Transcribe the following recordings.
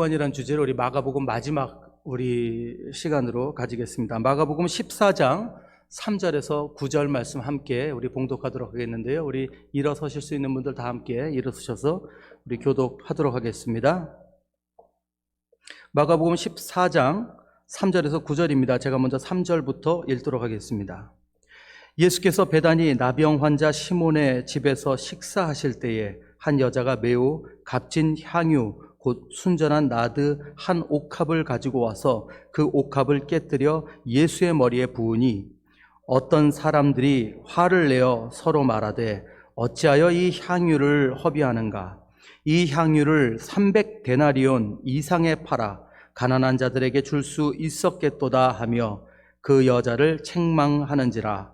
이라는 주제로 우리 마가복음 마지막 우리 시간으로 가지겠습니다. 마가복음 14장 3절에서 9절 말씀 함께 우리 봉독하도록 하겠는데요. 우리 일어서실 수 있는 분들 다 함께 일어서셔서 우리 교독하도록 하겠습니다. 마가복음 14장 3절에서 9절입니다. 제가 먼저 3절부터 읽도록 하겠습니다. 예수께서 베다니 나병 환자 시몬의 집에서 식사하실 때에 한 여자가 매우 값진 향유 곧 순전한 나드 한 옥합을 가지고 와서 그 옥합을 깨뜨려 예수의 머리에 부으니 어떤 사람들이 화를 내어 서로 말하되 어찌하여 이 향유를 허비하는가? 이 향유를 300데나리온 이상에 팔아 가난한 자들에게 줄 수 있었겠도다 하며 그 여자를 책망하는지라.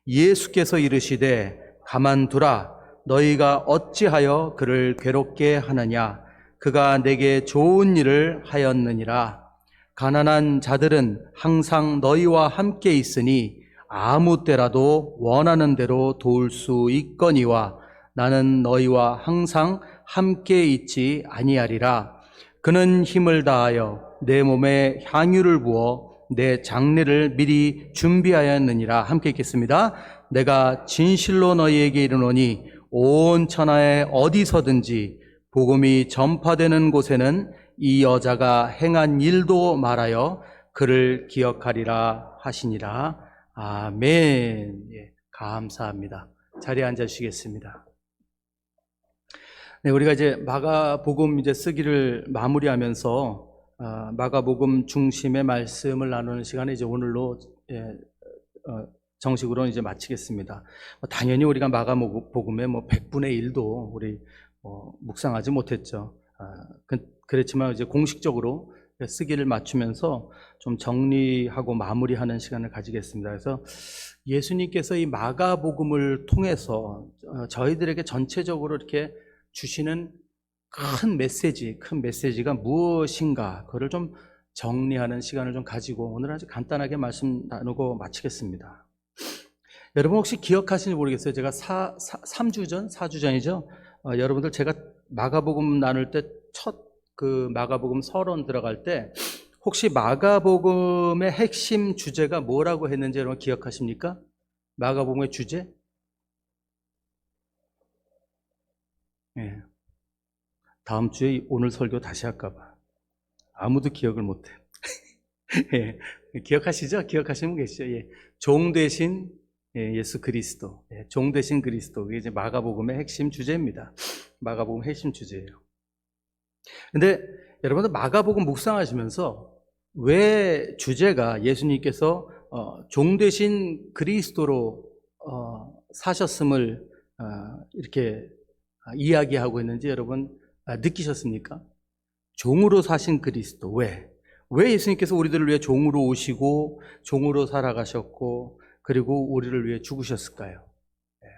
예수께서 이르시되 가만두라. 너희가 어찌하여 그를 괴롭게 하느냐? 그가 내게 좋은 일을 하였느니라. 가난한 자들은 항상 너희와 함께 있으니 아무 때라도 원하는 대로 도울 수 있거니와 나는 너희와 항상 함께 있지 아니하리라. 그는 힘을 다하여 내 몸에 향유를 부어 내 장례를 미리 준비하였느니라. 함께 읽겠습니다. 내가 진실로 너희에게 이르노니 온 천하에 어디서든지 복음이 전파되는 곳에는 이 여자가 행한 일도 말하여 그를 기억하리라 하시니라. 아멘. 예, 감사합니다. 자리에 앉으시겠습니다. 네, 우리가 이제 마가복음 이제 쓰기를 마무리하면서 마가복음 중심의 말씀을 나누는 시간에 이제 오늘로 정식으로 이제 마치겠습니다. 당연히 우리가 마가복음의 100분의 1도 우리 묵상하지 못했죠. 그렇지만 이제 공식적으로 쓰기를 맞추면서 좀 정리하고 마무리하는 시간을 가지겠습니다. 그래서 예수님께서 이 마가복음을 통해서 저희들에게 전체적으로 이렇게 주시는 큰 메시지가 무엇인가, 그거를 좀 정리하는 시간을 좀 가지고 오늘 아주 간단하게 말씀 나누고 마치겠습니다. 여러분 혹시 기억하시는지 모르겠어요. 제가 4주 전이죠. 여러분들 제가 마가복음 나눌 때 첫 그 마가복음 서론 들어갈 때 혹시 마가복음의 핵심 주제가 뭐라고 했는지 여러분 기억하십니까? 마가복음의 주제? 예. 다음 주에 오늘 설교 다시 할까 봐. 아무도 기억을 못 해. 예. 기억하시죠? 기억하시는 분 계시죠? 예. 종 대신 예수 그리스도. 예. 종 대신 그리스도. 이게 이제 마가복음의 핵심 주제입니다. 마가복음 핵심 주제예요. 근데 여러분들 마가복음 묵상하시면서 왜 주제가 예수님께서 종 대신 그리스도로 사셨음을 이렇게 이야기하고 있는지 여러분 느끼셨습니까? 종으로 사신 그리스도. 왜 예수님께서 우리들을 위해 종으로 오시고 종으로 살아가셨고 그리고 우리를 위해 죽으셨을까요?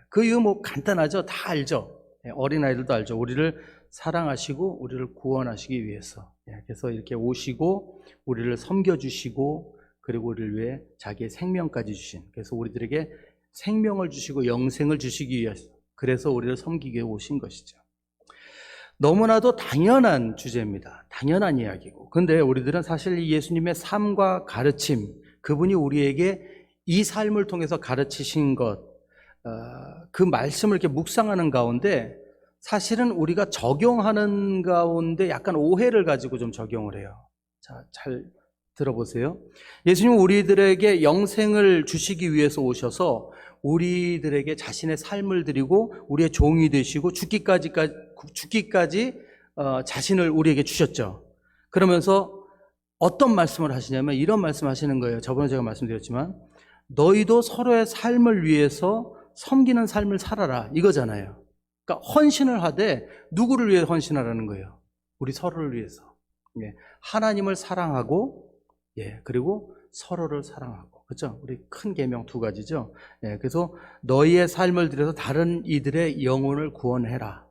그 이유 간단하죠. 다 알죠. 어린아이들도 알죠. 우리를 사랑하시고 우리를 구원하시기 위해서. 그래서 이렇게 오시고 우리를 섬겨주시고 그리고 우리를 위해 자기의 생명까지 주신, 그래서 우리들에게 생명을 주시고 영생을 주시기 위해서, 그래서 우리를 섬기기 위해 오신 것이죠. 너무나도 당연한 주제입니다. 당연한 이야기고. 근데 우리들은 사실 이 예수님의 삶과 가르침, 그분이 우리에게 이 삶을 통해서 가르치신 것, 그 말씀을 이렇게 묵상하는 가운데 사실은 우리가 적용하는 가운데 약간 오해를 가지고 좀 적용을 해요. 자, 잘 들어보세요. 예수님은 우리들에게 영생을 주시기 위해서 오셔서 우리들에게 자신의 삶을 드리고 우리의 종이 되시고 죽기까지 자신을 우리에게 주셨죠. 그러면서 어떤 말씀을 하시냐면 이런 말씀 하시는 거예요. 저번에 제가 말씀드렸지만 너희도 서로의 삶을 위해서 섬기는 삶을 살아라, 이거잖아요. 그러니까 헌신을 하되 누구를 위해 헌신하라는 거예요? 우리 서로를 위해서. 하나님을 사랑하고 그리고 서로를 사랑하고. 그렇죠? 우리 큰 계명 두 가지죠. 그래서 너희의 삶을 들여서 다른 이들의 영혼을 구원해라.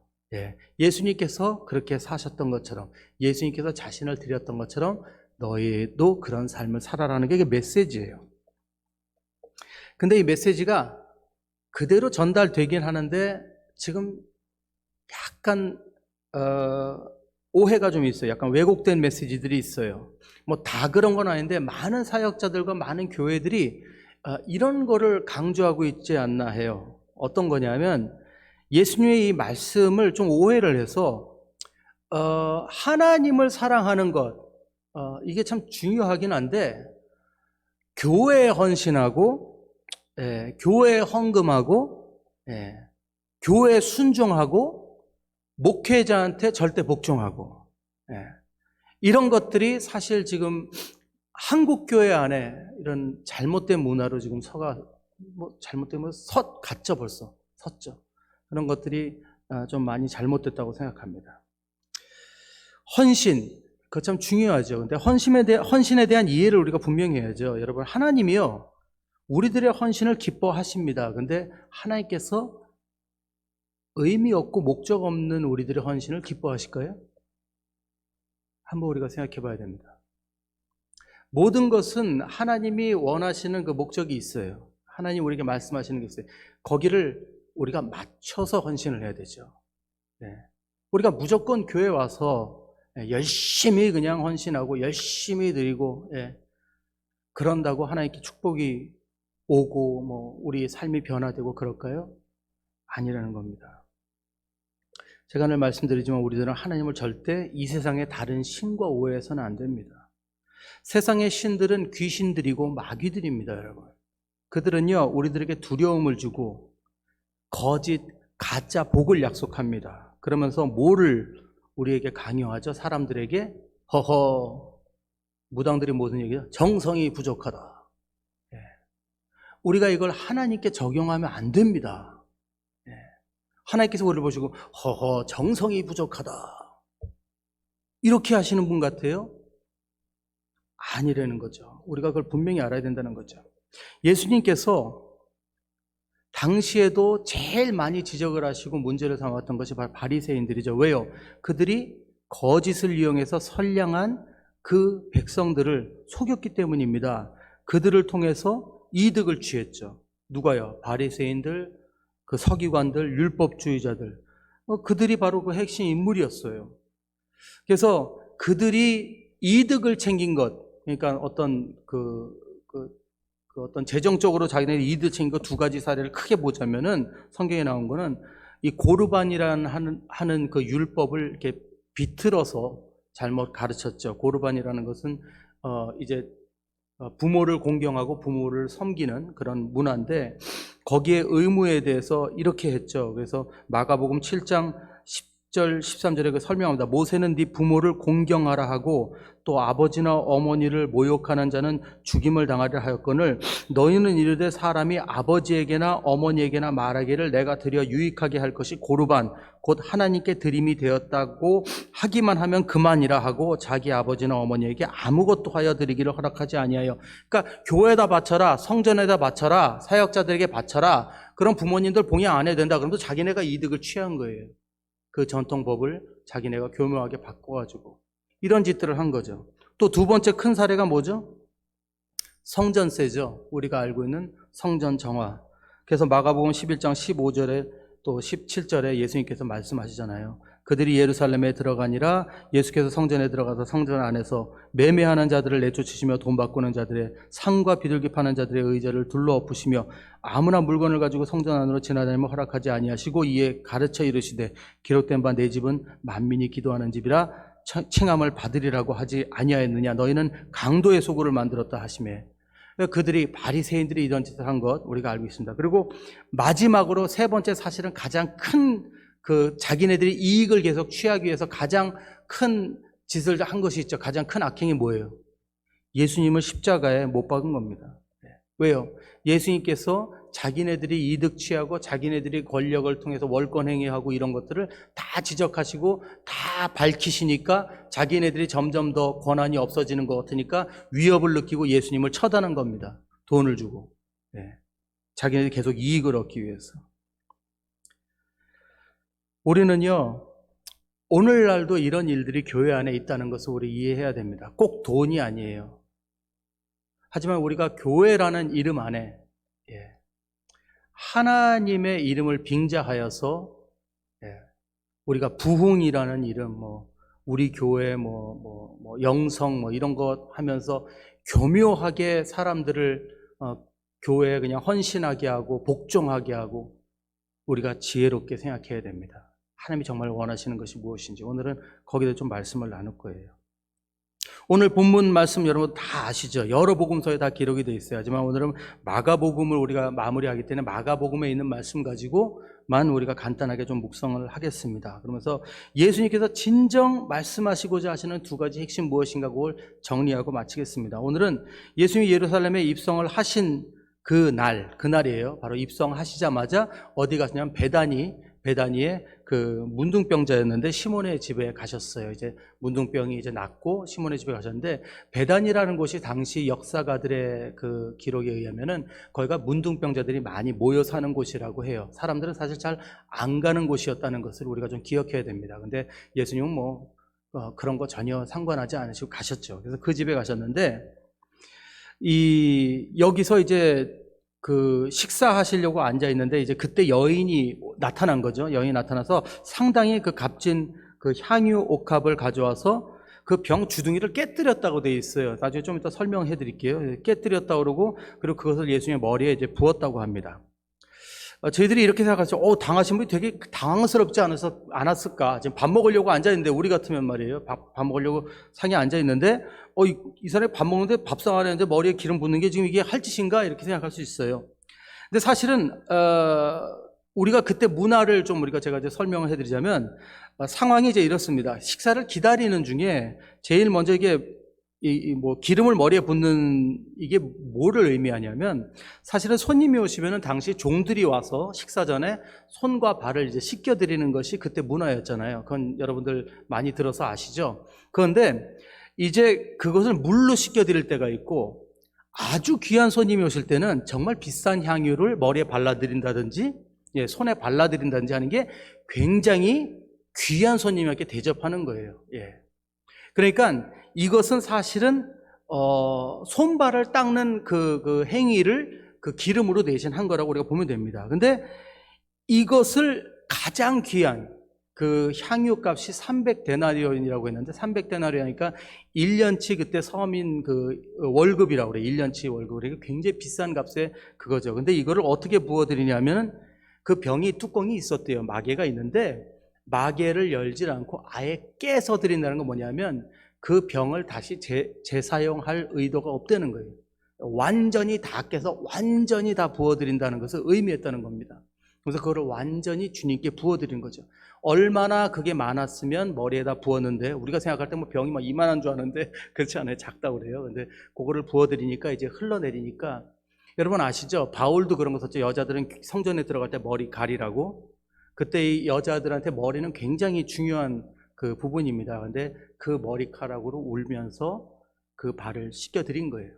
예수님께서 그렇게 사셨던 것처럼, 예수님께서 자신을 드렸던 것처럼 너희도 그런 삶을 살아라는 게 메시지예요. 근데 이 메시지가 그대로 전달되긴 하는데 지금 약간 오해가 좀 있어요. 약간 왜곡된 메시지들이 있어요. 뭐 다 그런 건 아닌데 많은 사역자들과 많은 교회들이 이런 거를 강조하고 있지 않나 해요. 어떤 거냐면 예수님의 이 말씀을 좀 오해를 해서 하나님을 사랑하는 것, 이게 참 중요하긴 한데 교회에 헌신하고, 교회에 헌금하고, 교회에 순종하고, 목회자한테 절대 복종하고, 이런 것들이 사실 지금 한국 교회 안에 이런 잘못된 문화로 지금 잘못된 문화 갔죠, 벌써 섰죠. 그런 것들이 좀 많이 잘못됐다고 생각합니다. 헌신, 그거 참 중요하죠. 근데 헌신에 대한 이해를 우리가 분명히 해야죠. 여러분, 하나님이요, 우리들의 헌신을 기뻐하십니다. 근데 하나님께서 의미 없고 목적 없는 우리들의 헌신을 기뻐하실까요? 한번 우리가 생각해 봐야 됩니다. 모든 것은 하나님이 원하시는 그 목적이 있어요. 하나님 우리에게 말씀하시는 게 있어요. 거기를 우리가 맞춰서 헌신을 해야 되죠. 우리가 무조건 교회 와서 열심히 그냥 헌신하고 열심히 드리고 그런다고 하나님께 축복이 오고 뭐 우리 삶이 변화되고 그럴까요? 아니라는 겁니다. 제가 늘 말씀드리지만 우리들은 하나님을 절대 이 세상의 다른 신과 오해해서는 안 됩니다. 세상의 신들은 귀신들이고 마귀들입니다, 여러분. 그들은요, 우리들에게 두려움을 주고 거짓, 가짜 복을 약속합니다. 그러면서 뭐를 우리에게 강요하죠? 사람들에게 허허, 무당들이 무슨 얘기죠? 정성이 부족하다. 우리가 이걸 하나님께 적용하면 안 됩니다. 하나님께서 우리를 보시고 허허, 정성이 부족하다, 이렇게 하시는 분 같아요? 아니라는 거죠. 우리가 그걸 분명히 알아야 된다는 거죠. 예수님께서 당시에도 제일 많이 지적을 하시고 문제를 삼았던 것이 바로 바리새인들이죠. 왜요? 그들이 거짓을 이용해서 선량한 그 백성들을 속였기 때문입니다. 그들을 통해서 이득을 취했죠. 누가요? 바리새인들, 그 서기관들, 율법주의자들. 그들이 바로 그 핵심 인물이었어요. 그래서 그들이 이득을 챙긴 것, 그러니까 어떤 어떤 재정적으로 자기네들이 이득 챙긴 것 두 가지 사례를 크게 보자면은 성경에 나온 거는 이 고르반이라는 하는 그 율법을 이렇게 비틀어서 잘못 가르쳤죠. 고르반이라는 것은 이제 부모를 공경하고 부모를 섬기는 그런 문화인데 거기에 의무에 대해서 이렇게 했죠. 그래서 마가복음 7장 10절 13절에 그 설명합니다. 모세는 네 부모를 공경하라 하고 또 아버지나 어머니를 모욕하는 자는 죽임을 당하려 하였거늘 너희는 이르되 사람이 아버지에게나 어머니에게나 말하기를 내가 드려 유익하게 할 것이 고르반 곧 하나님께 드림이 되었다고 하기만 하면 그만이라 하고 자기 아버지나 어머니에게 아무것도 하여 드리기를 허락하지 아니하여. 그러니까 교회에다 바쳐라, 성전에다 바쳐라, 사역자들에게 바쳐라, 그런 부모님들 봉양 안 해도 된다. 그러면서 자기네가 이득을 취한 거예요. 그 전통법을 자기네가 교묘하게 바꿔가지고 이런 짓들을 한 거죠. 또 두 번째 큰 사례가 뭐죠? 성전세죠. 우리가 알고 있는 성전 정화. 그래서 마가복음 11장 15절에 또 17절에 예수님께서 말씀하시잖아요. 그들이 예루살렘에 들어가니라. 예수께서 성전에 들어가서 성전 안에서 매매하는 자들을 내쫓으시며 돈 바꾸는 자들의 상과 비둘기 파는 자들의 의자를 둘러 엎으시며 아무나 물건을 가지고 성전 안으로 지나다니면 허락하지 아니하시고 이에 가르쳐 이르시되 기록된 바 내 집은 만민이 기도하는 집이라 칭함을 받으리라고 하지 아니하였느냐. 너희는 강도의 소굴을 만들었다 하시매. 그들이 바리새인들이 이런 짓을 한 것 우리가 알고 있습니다. 그리고 마지막으로 세 번째, 사실은 가장 큰 자기네들이 이익을 계속 취하기 위해서 가장 큰 짓을 한 것이 있죠. 가장 큰 악행이 뭐예요? 예수님을 십자가에 못 박은 겁니다. 왜요? 예수님께서 자기네들이 이득 취하고 자기네들이 권력을 통해서 월권 행위하고 이런 것들을 다 지적하시고 다 밝히시니까 자기네들이 점점 더 권한이 없어지는 것 같으니까 위협을 느끼고 예수님을 처단한 겁니다. 돈을 주고. 자기네들이 계속 이익을 얻기 위해서. 우리는요, 오늘날도 이런 일들이 교회 안에 있다는 것을 우리 이해해야 됩니다. 꼭 돈이 아니에요. 하지만 우리가 교회라는 이름 안에 하나님의 이름을 빙자하여서 우리가 부흥이라는 이름, 우리 교회 영성 이런 것 하면서 교묘하게 사람들을 교회에 그냥 헌신하게 하고 복종하게 하고 우리가 지혜롭게 생각해야 됩니다. 하나님이 정말 원하시는 것이 무엇인지 오늘은 거기에 좀 말씀을 나눌 거예요. 오늘 본문 말씀 여러분 다 아시죠? 여러 복음서에 다 기록이 되어 있어요. 하지만 오늘은 마가복음을 우리가 마무리하기 때문에 마가복음에 있는 말씀 가지고만 우리가 간단하게 좀 묵상을 하겠습니다. 그러면서 예수님께서 진정 말씀하시고자 하시는 두 가지 핵심 무엇인가 그걸 정리하고 마치겠습니다. 오늘은 예수님이 예루살렘에 입성을 하신 그날이에요. 바로 입성하시자마자 어디 가시냐면 베다니에 그 문둥병자였는데 시몬의 집에 가셨어요. 이제 문둥병이 이제 낫고 시몬의 집에 가셨는데 베다니라는 곳이 당시 역사가들의 그 기록에 의하면은 거기가 문둥병자들이 많이 모여 사는 곳이라고 해요. 사람들은 사실 잘 안 가는 곳이었다는 것을 우리가 좀 기억해야 됩니다. 근데 예수님은 그런 거 전혀 상관하지 않으시고 가셨죠. 그래서 그 집에 가셨는데 여기서 이제 그 식사하시려고 앉아 있는데 이제 그때 여인이 나타난 거죠. 여인이 나타나서 상당히 그 값진 그 향유 옥합을 가져와서 그 병 주둥이를 깨뜨렸다고 돼 있어요. 나중에 좀 이따 설명해 드릴게요. 깨뜨렸다고 그러고 그리고 그것을 예수님의 머리에 이제 부었다고 합니다. 저희들이 이렇게 생각하죠. 당하신 분이 되게 당황스럽지 않았을까? 지금 밥 먹으려고 앉아있는데, 우리 같으면 말이에요. 밥 먹으려고 상에 앉아있는데, 이 사람이 밥 먹는데 밥상 안에 있는데 머리에 기름 붓는 게 지금 이게 할 짓인가? 이렇게 생각할 수 있어요. 근데 사실은, 우리가 그때 문화를 좀 제가 이제 설명을 해드리자면, 상황이 이제 이렇습니다. 식사를 기다리는 중에 제일 먼저 이게 기름을 머리에 붓는 이게 뭐를 의미하냐면 사실은 손님이 오시면은 당시 종들이 와서 식사 전에 손과 발을 이제 씻겨드리는 것이 그때 문화였잖아요. 그건 여러분들 많이 들어서 아시죠? 그런데 이제 그것을 물로 씻겨드릴 때가 있고 아주 귀한 손님이 오실 때는 정말 비싼 향유를 머리에 발라드린다든지 손에 발라드린다든지 하는 게 굉장히 귀한 손님에게 대접하는 거예요. 그러니까 이것은 사실은 손발을 닦는 그 행위를 그 기름으로 대신 한 거라고 우리가 보면 됩니다. 근데 이것을 가장 귀한 그 향유값이 300데나리온이라고 했는데 300데나리온이니까 1년치 그때 서민 그 월급이라고 그래요. 1년치 월급. 그러니까 굉장히 비싼 값에 그거죠. 근데 이거를 어떻게 부어드리냐면 그 병이 뚜껑이 있었대요. 마개가 있는데 마개를 열질 않고 아예 깨서 드린다는 건 뭐냐면 그 병을 다시 재사용할 의도가 없다는 거예요. 완전히 다 깨서 완전히 다 부어드린다는 것을 의미했다는 겁니다. 그래서 그거를 완전히 주님께 부어드린 거죠. 얼마나 그게 많았으면 머리에다 부었는데 우리가 생각할 때 병이 막 이만한 줄 아는데 그렇지 않아요. 작다고 그래요. 근데 그거를 부어드리니까 이제 흘러내리니까 여러분 아시죠? 바울도 그런 거 썼죠. 여자들은 성전에 들어갈 때 머리 가리라고. 그때 이 여자들한테 머리는 굉장히 중요한 그 부분입니다. 근데 그 머리카락으로 울면서 그 발을 씻겨드린 거예요.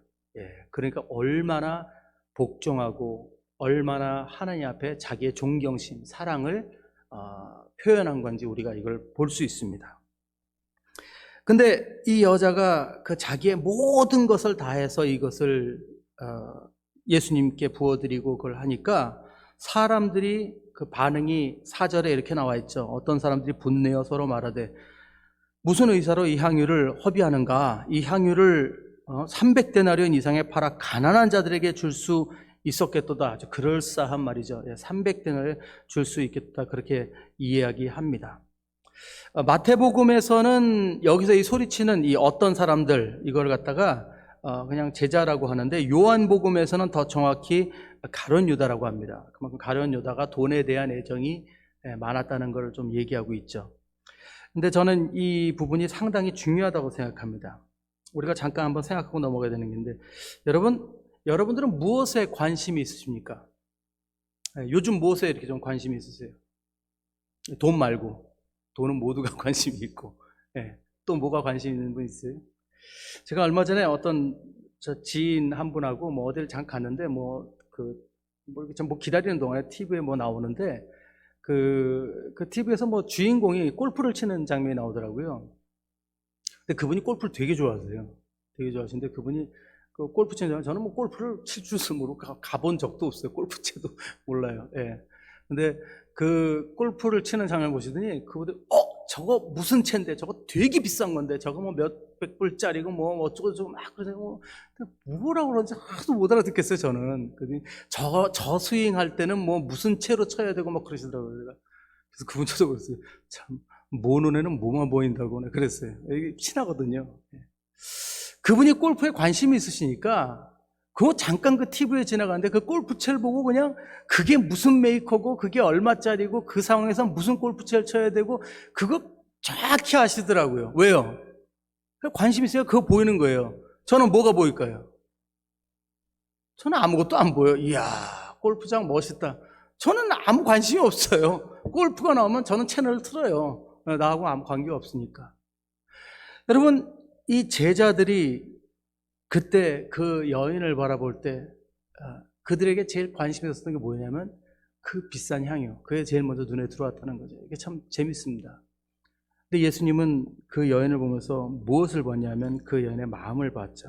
그러니까 얼마나 복종하고 얼마나 하나님 앞에 자기의 존경심, 사랑을 표현한 건지 우리가 이걸 볼 수 있습니다. 근데 이 여자가 그 자기의 모든 것을 다해서 이것을 예수님께 부어드리고 그걸 하니까 사람들이 그 반응이 4절에 이렇게 나와 있죠. 어떤 사람들이 분내어 서로 말하되 무슨 의사로 이 향유를 허비하는가? 이 향유를 300데나리온 이상에 팔아 가난한 자들에게 줄 수 있었겠도다. 아주 그럴싸한 말이죠. 300데나리온 줄 수 있겠다. 그렇게 이야기합니다. 마태복음에서는 여기서 이 소리치는 이 어떤 사람들 이걸 갖다가 그냥 제자라고 하는데 요한복음에서는 더 정확히 가룟 유다라고 합니다. 그만큼 가룟 유다가 돈에 대한 애정이 많았다는 걸 좀 얘기하고 있죠. 근데 저는 이 부분이 상당히 중요하다고 생각합니다. 우리가 잠깐 한번 생각하고 넘어가야 되는 건데 여러분들은 무엇에 관심이 있으십니까? 요즘 무엇에 이렇게 좀 관심이 있으세요? 돈 말고. 돈은 모두가 관심이 있고. 또 뭐가 관심 있는 분 있어요? 제가 얼마 전에 어떤 저 지인 한 분하고 어디를 잠깐 갔는데 기다리는 동안에 TV에 나오는데 그 TV에서 주인공이 골프를 치는 장면이 나오더라고요. 근데 그분이 골프를 되게 좋아하세요. 되게 좋아하시는데 그분이 그 골프 치는 장면, 저는 골프를 칠 줄도 모르고 가본 적도 없어요. 골프채도 몰라요. 근데 그 골프를 치는 장면을 보시더니 그분들 저거 무슨 채인데, 저거 되게 비싼 건데, 저거 뭐 몇백 불짜리고 뭐 어쩌고저쩌고 막 그러고, 뭐라고 그러는지 하나도 못 알아듣겠어요, 저는. 저 스윙할 때는 뭐 무슨 채로 쳐야 되고 막 그러시더라고요. 그래서 그분 저도 그랬어요. 참, 모 눈에는 뭐만 보인다고 그랬어요. 이게 친하거든요. 그분이 골프에 관심이 있으시니까, 그거 잠깐 그 TV에 지나가는데 그 골프채를 보고 그냥 그게 무슨 메이커고 그게 얼마짜리고 그 상황에서 무슨 골프채를 쳐야 되고 그거 정확히 아시더라고요. 왜요? 관심 있어요. 그거 보이는 거예요. 저는 뭐가 보일까요? 저는 아무것도 안 보여요. 이야, 골프장 멋있다. 저는 아무 관심이 없어요. 골프가 나오면 저는 채널을 틀어요. 나하고 아무 관계가 없으니까. 여러분, 이 제자들이 그때 그 여인을 바라볼 때 그들에게 제일 관심이 있었던 게 뭐냐면 그 비싼 향유, 그게 제일 먼저 눈에 들어왔다는 거죠. 이게 참 재밌습니다. 근데 예수님은 그 여인을 보면서 무엇을 봤냐면 그 여인의 마음을 봤죠.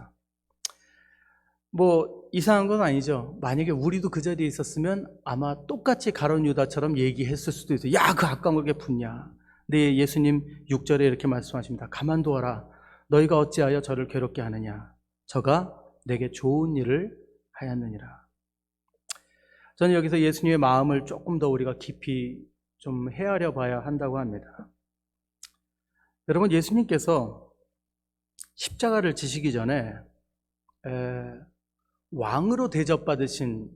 뭐 이상한 건 아니죠. 만약에 우리도 그 자리에 있었으면 아마 똑같이 가룟 유다처럼 얘기했을 수도 있어요. 야, 그 아까운 걸 왜 붓냐. 근데 예수님 6절에 이렇게 말씀하십니다. 가만두어라. 너희가 어찌하여 저를 괴롭게 하느냐. 저가 내게 좋은 일을 하였느니라. 저는 여기서 예수님의 마음을 조금 더 우리가 깊이 좀 헤아려 봐야 한다고 합니다. 여러분, 예수님께서 십자가를 지시기 전에 왕으로 대접받으신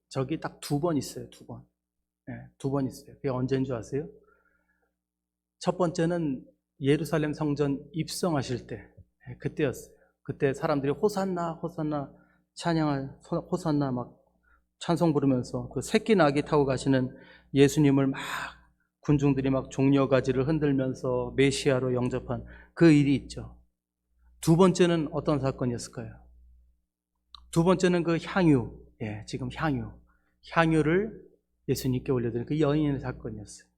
적이 딱 2번 있어요. 2번. 2번 있어요. 그게 언제인 줄 아세요? 첫 번째는 예루살렘 성전 입성하실 때, 그때였어요. 그때 사람들이 호산나 호산나 찬양할, 호산나 막 찬송 부르면서 그 새끼 나귀 타고 가시는 예수님을 막 군중들이 막 종려가지를 흔들면서 메시아로 영접한 그 일이 있죠. 2번째는 어떤 사건이었을까요? 2번째는 그 향유, 지금 향유를 예수님께 올려드린 그 여인의 사건이었어요.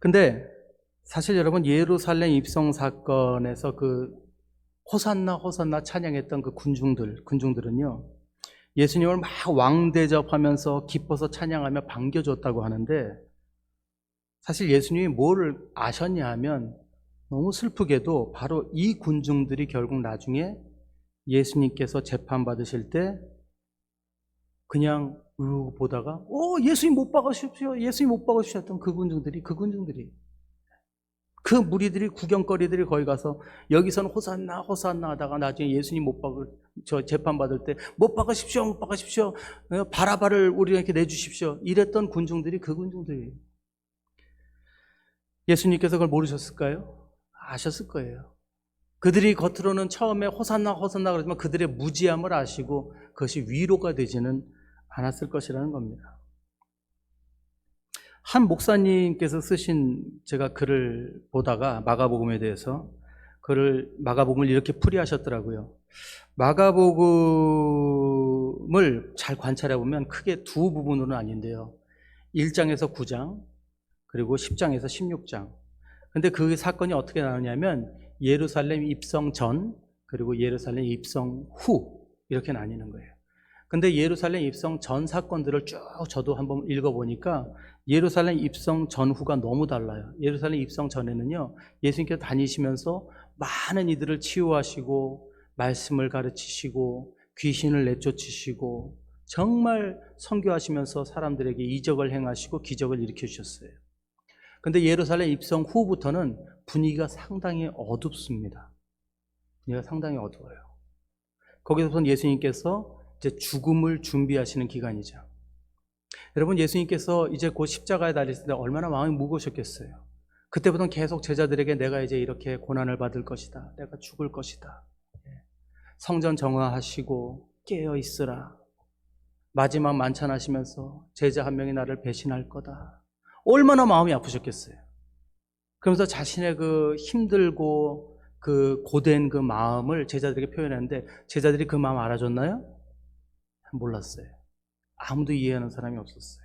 근데 사실 여러분, 예루살렘 입성 사건에서 그 호산나 호산나 찬양했던 그 군중들은요, 예수님을 막 왕대접하면서 기뻐서 찬양하며 반겨줬다고 하는데, 사실 예수님이 뭐를 아셨냐 하면 너무 슬프게도 바로 이 군중들이 결국 나중에 예수님께서 재판받으실 때 그냥 보다가 예수님 못 박으십시오, 예수님 못 박으십시오 했던 그 군중들이 그 무리들이 구경거리들이 거기 가서 여기서는 호산나 호산나 하다가 나중에 예수님 재판받을 때 못 박으십시오 바라바를 우리에게 내주십시오 이랬던 군중들이 그 군중들이에요. 예수님께서 그걸 모르셨을까요? 아셨을 거예요. 그들이 겉으로는 처음에 호산나 호산나 그러지만 그들의 무지함을 아시고 그것이 위로가 되지는 않았을 것이라는 겁니다. 한 목사님께서 쓰신 제가 글을 보다가 마가복음에 대해서 마가복음을 이렇게 풀이하셨더라고요. 마가복음을 잘 관찰해 보면 크게 2 부분으로 나뉜대요. 1장에서 9장 그리고 10장에서 16장. 근데 그 사건이 어떻게 나누냐면 예루살렘 입성 전 그리고 예루살렘 입성 후 이렇게 나뉘는 거예요. 근데 예루살렘 입성 전 사건들을 쭉 저도 한번 읽어보니까 예루살렘 입성 전후가 너무 달라요. 예루살렘 입성 전에는요, 예수님께서 다니시면서 많은 이들을 치유하시고 말씀을 가르치시고 귀신을 내쫓으시고 정말 선교하시면서 사람들에게 이적을 행하시고 기적을 일으켜 주셨어요. 근데 예루살렘 입성 후부터는 분위기가 상당히 어둡습니다. 분위기가 상당히 어두워요. 거기서부터 예수님께서 이제 죽음을 준비하시는 기간이죠. 여러분, 예수님께서 이제 곧 십자가에 달리실 때 얼마나 마음이 무거우셨겠어요. 그때부터는 계속 제자들에게 내가 이제 이렇게 고난을 받을 것이다, 내가 죽을 것이다, 성전 정화하시고 깨어 있으라, 마지막 만찬하시면서 제자 한 명이 나를 배신할 거다, 얼마나 마음이 아프셨겠어요. 그러면서 자신의 그 힘들고 그 고된 그 마음을 제자들에게 표현했는데 제자들이 그 마음 알아줬나요? 몰랐어요. 아무도 이해하는 사람이 없었어요.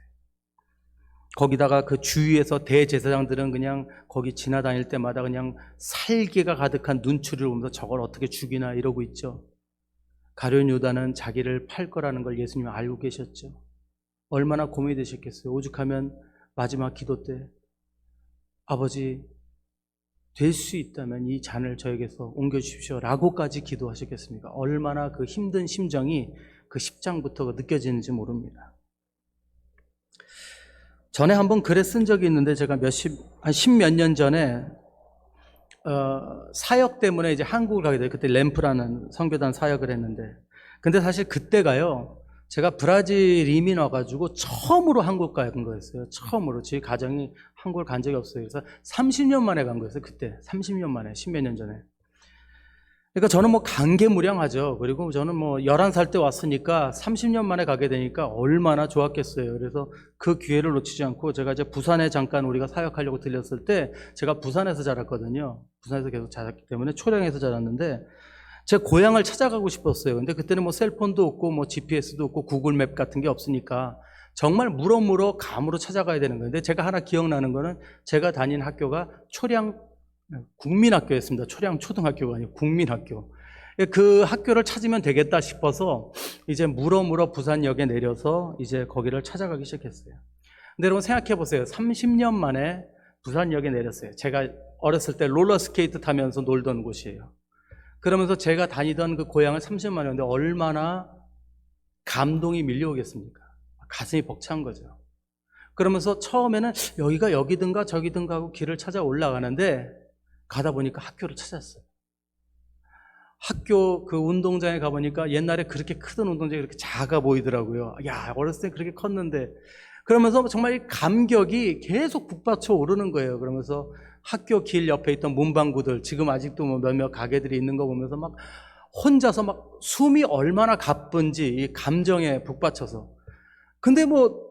거기다가 그 주위에서 대제사장들은 그냥 거기 지나다닐 때마다 그냥 살기가 가득한 눈초리를 보면서 저걸 어떻게 죽이나 이러고 있죠. 가룟 유다는 자기를 팔 거라는 걸 예수님이 알고 계셨죠. 얼마나 고민이 되셨겠어요. 오죽하면 마지막 기도 때 아버지 될 수 있다면 이 잔을 저에게서 옮겨주십시오 라고까지 기도하셨겠습니까? 얼마나 그 힘든 심정이 그 10장부터 느껴지는지 모릅니다. 전에 한번 글에 쓴 적이 있는데 제가 한 십몇 년 전에 사역 때문에 이제 한국을 가게 돼요. 그때 램프라는 선교단 사역을 했는데, 근데 사실 그때가요, 제가 브라질 이민 와가지고 처음으로 한국 간 거였어요. 처음으로. 저희 가정이 한국을 간 적이 없어요. 그래서 30년 만에 간 거였어요. 그때 30년 만에, 십몇 년 전에. 그러니까 저는 뭐 감개무량하죠. 그리고 저는 뭐 11살 때 왔으니까 30년 만에 가게 되니까 얼마나 좋았겠어요. 그래서 그 기회를 놓치지 않고, 제가 이제 부산에 잠깐 우리가 사역하려고 들렸을 때, 제가 부산에서 자랐거든요. 부산에서 계속 자랐기 때문에 초량에서 자랐는데, 제 고향을 찾아가고 싶었어요. 근데 그때는 뭐 셀폰도 없고 뭐 GPS도 없고 구글맵 같은 게 없으니까 정말 물어물어 감으로 찾아가야 되는 건데, 제가 하나 기억나는 거는 제가 다닌 학교가 초량 국민학교였습니다. 초량 초등학교가 아니고 국민학교. 그 학교를 찾으면 되겠다 싶어서 이제 물어물어 부산역에 내려서 이제 거기를 찾아가기 시작했어요. 근데 여러분 생각해 보세요. 30년 만에 부산역에 내렸어요. 제가 어렸을 때 롤러스케이트 타면서 놀던 곳이에요. 그러면서 제가 다니던 그 고향을 30년 만에 왔는데 얼마나 감동이 밀려오겠습니까? 가슴이 벅찬 거죠. 그러면서 처음에는 여기가 여기든가 저기든가 하고 길을 찾아 올라가는데, 가다 보니까 학교를 찾았어요. 학교 그 운동장에 가보니까 옛날에 그렇게 크던 운동장이 그렇게 작아 보이더라고요. 야, 어렸을 때 그렇게 컸는데. 그러면서 정말 이 감격이 계속 북받쳐 오르는 거예요. 그러면서 학교 길 옆에 있던 문방구들, 지금 아직도 뭐 몇몇 가게들이 있는 거 보면서 막 혼자서 막 숨이 얼마나 가쁜지 이 감정에 북받쳐서. 근데 뭐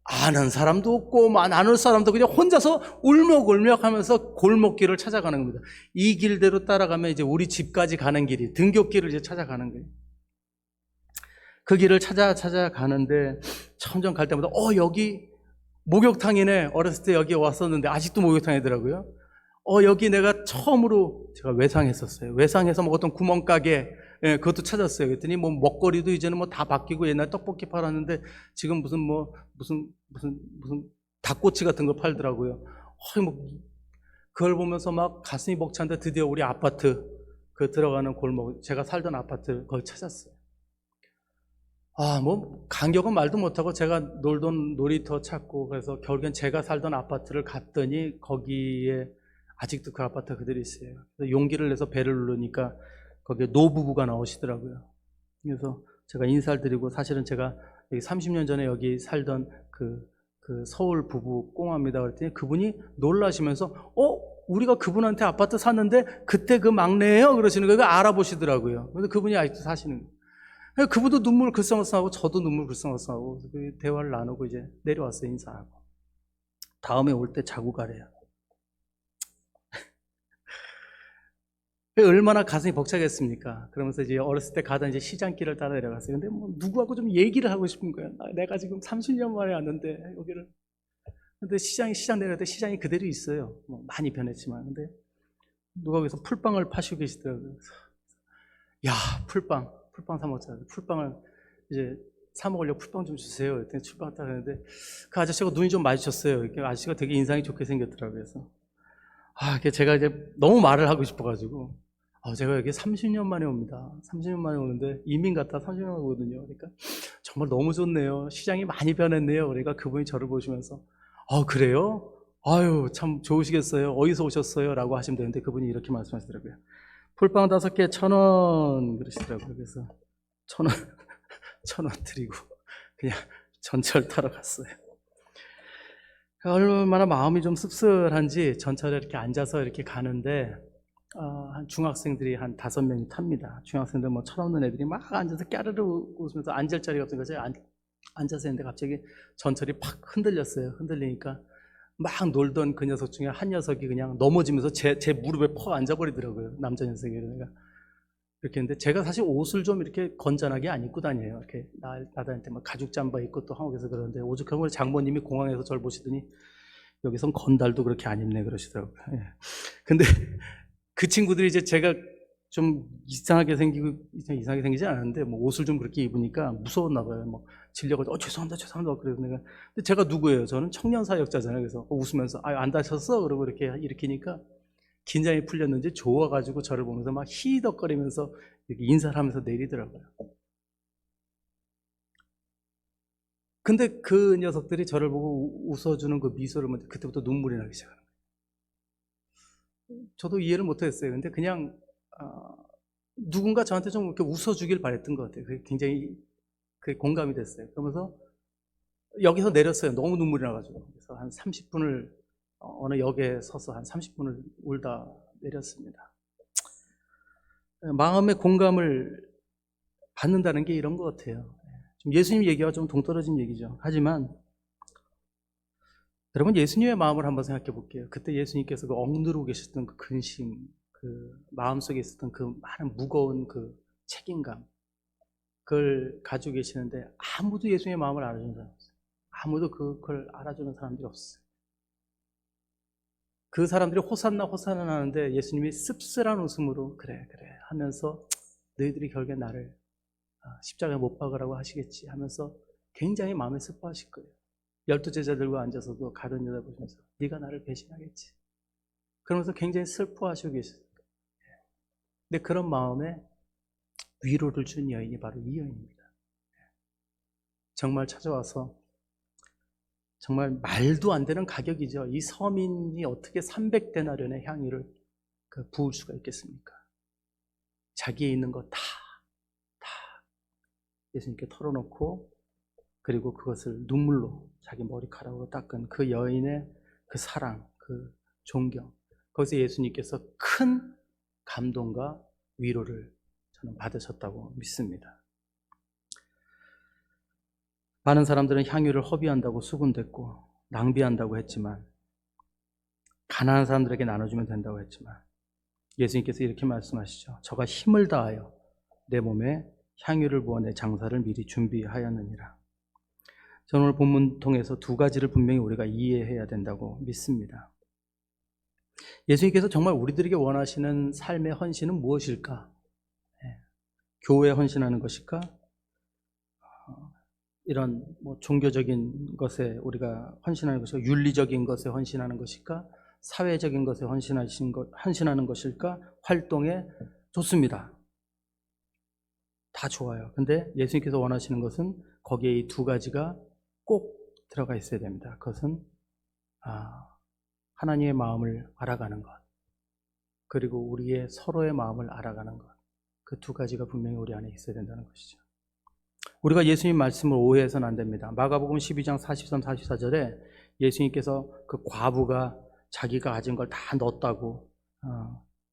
아는 사람도 없고 뭐 나눌 사람도, 그냥 혼자서 울먹울먹 하면서 골목길을 찾아가는 겁니다. 이 길대로 따라가면 이제 우리 집까지 가는 길이, 등굣길을 이제 찾아가는 거예요. 그 길을 찾아가는데 점점 갈 때마다 여기 목욕탕이네. 어렸을 때 여기 왔었는데 아직도 목욕탕이더라고요. 여기 내가 처음으로 제가 외상했었어요. 외상해서 먹었던 구멍가게, 예, 그것도 찾았어요. 그랬더니 뭐 먹거리도 이제는 뭐 다 바뀌고, 옛날 떡볶이 팔았는데 지금 무슨 닭꼬치 같은 거 팔더라고요. 뭐 그걸 보면서 막 가슴이 벅찬데 드디어 우리 아파트 그 들어가는 골목, 제가 살던 아파트 거기 찾았어요. 뭐 간격은 말도 못하고 제가 놀던 놀이터 찾고, 그래서 결국엔 제가 살던 아파트를 갔더니 거기에 아직도 그 아파트 그대로 있어요. 그래서 용기를 내서 배를 누르니까 거기에 노부부가 나오시더라고요. 그래서 제가 인사를 드리고, 사실은 제가 여기 30년 전에 여기 살던 그 서울 부부 꽁합니다 그랬더니 그분이 놀라시면서 우리가 그분한테 아파트 샀는데 그때 그 막내예요 그러시는 거예요. 알아보시더라고요. 그래서 그분이 아직도 사시는 거예요. 그분도 눈물 글썽글썽하고 저도 눈물 글썽글썽하고 그 대화를 나누고 이제 내려왔어요. 인사하고. 다음에 올 때 자고 가래요. 얼마나 가슴이 벅차겠습니까? 그러면서 이제 어렸을 때 가던 이제 시장길을 따라 내려갔어요. 근데 뭐 누구하고 좀 얘기를 하고 싶은 거예요. 내가 지금 30년 만에 왔는데 여기를. 근데 시장 내려갈 때 시장이 그대로 있어요. 뭐 많이 변했지만. 근데 누가 거기서 풀빵을 파시고 계시더라고요. 야, 풀빵 사 먹자. 풀빵을 이제 사 먹으려고 풀빵 좀 주세요. 그랬더니 풀빵 딱 했는데 그 아저씨가 눈이 좀 마주쳤어요. 아저씨가 되게 인상이 좋게 생겼더라고요. 그래서 제가 이제 너무 말을 하고 싶어가지고, 제가 여기 30년 만에 옵니다. 30년 만에 오는데 이민 갔다 30년 만에 오거든요. 그러니까 정말 너무 좋네요. 시장이 많이 변했네요. 그러니까 그분이 저를 보시면서 그래요? 아유, 참 좋으시겠어요. 어디서 오셨어요? 라고 하시면 되는데 그분이 이렇게 말씀하시더라고요. 풀빵 5개 1,000원 그러시더라고요. 그래서 1,000원 드리고 그냥 전철 타러 갔어요. 얼마나 마음이 좀 씁쓸한지 전철에 이렇게 앉아서 이렇게 가는데 한 중학생들이 한 5명이 탑니다. 중학생들 뭐 철없는 애들이 막 앉아서 까르르 웃으면서 앉을 자리가 없으니까 제가 앉아서 있는데 갑자기 전철이 팍 흔들렸어요. 흔들리니까 막 놀던 그 녀석 중에 한 녀석이 그냥 넘어지면서 제 무릎에 퍽 앉아버리더라고요. 남자 녀석이. 그러니까 이렇게 했는데 제가 사실 옷을 좀 이렇게 건전하게 안 입고 다녀요. 이렇게 나다닐 때 막 가죽 잠바 입고 또 한국에서 그러는데 오죽하면 장모님이 공항에서 저를 보시더니 여기선 건달도 그렇게 안 입네 그러시더라고요. 예. 근데 그 친구들이 이제 제가 좀 이상하게 생기지 않았는데, 뭐 옷을 좀 그렇게 입으니까 무서웠나 봐요. 뭐 질려가지고, 죄송합니다. 그래서 내가, 근데 제가 누구예요? 저는 청년 사역자잖아요. 그래서 웃으면서, 안 다쳤어? 그러고 이렇게 일으키니까 긴장이 풀렸는지 좋아가지고 저를 보면서 막 히덕거리면서 이렇게 인사를 하면서 내리더라고요. 근데 그 녀석들이 저를 보고 웃어주는 그 미소를 보면 그때부터 눈물이 나기 시작하는 거예요. 저도 이해를 못했어요. 근데 그냥 누군가 저한테 좀 이렇게 웃어주길 바랬던 것 같아요. 그게 굉장히 공감이 됐어요. 그러면서 여기서 내렸어요. 너무 눈물이 나가지고. 그래서 한 30분을 어느 역에 서서 한 30분을 울다 내렸습니다. 마음의 공감을 받는다는 게 이런 것 같아요. 좀 예수님 얘기와 좀 동떨어진 얘기죠. 하지만 여러분, 예수님의 마음을 한번 생각해 볼게요. 그때 예수님께서 그 억누르고 계셨던 그 근심, 그 마음속에 있었던 그 많은 무거운 그 책임감, 그걸 가지고 계시는데 아무도 예수님의 마음을 알아주는 사람이 없어요. 아무도 그걸 알아주는 사람들이 없어요. 그 사람들이 호산나 하는데 예수님이 씁쓸한 웃음으로 그래 하면서 너희들이 결국에 나를 십자가에 못 박으라고 하시겠지 하면서 굉장히 마음에 슬퍼하실 거예요. 12 제자들과 앉아서도 가던 여자 보시면서 네가 나를 배신하겠지 그러면서 굉장히 슬퍼하시고 계셨어요. 근데 그런 마음에 위로를 준 여인이 바로 이 여인입니다. 정말 찾아와서 정말 말도 안 되는 가격이죠. 이 서민이 어떻게 300데나리온의 향유를 부을 수가 있겠습니까? 자기에 있는 거 다 예수님께 털어놓고, 그리고 그것을 눈물로 자기 머리카락으로 닦은 그 여인의 그 사랑, 그 존경, 거기서 예수님께서 큰 감동과 위로를 저는 받으셨다고 믿습니다. 많은 사람들은 향유를 허비한다고 수군댔고 낭비한다고 했지만, 가난한 사람들에게 나눠주면 된다고 했지만, 예수님께서 이렇게 말씀하시죠. 저가 힘을 다하여 내 몸에 향유를 부어 내 장사를 미리 준비하였느니라. 저는 오늘 본문 통해서 두 가지를 분명히 우리가 이해해야 된다고 믿습니다. 예수님께서 정말 우리들에게 원하시는 삶의 헌신은 무엇일까? 교회에 헌신하는 것일까? 이런 종교적인 것에 우리가 헌신하는 것일까? 윤리적인 것에 헌신하는 것일까? 사회적인 것에 헌신하는 것일까? 활동에 좋습니다. 다 좋아요. 근데 예수님께서 원하시는 것은 거기에 이 두 가지가 꼭 들어가 있어야 됩니다. 그것은 하나님의 마음을 알아가는 것, 그리고 우리의 서로의 마음을 알아가는 것, 그 두 가지가 분명히 우리 안에 있어야 된다는 것이죠. 우리가 예수님 말씀을 오해해서는 안 됩니다. 마가복음 12장 43, 44절에 예수님께서 그 과부가 자기가 가진 걸 다 넣었다고,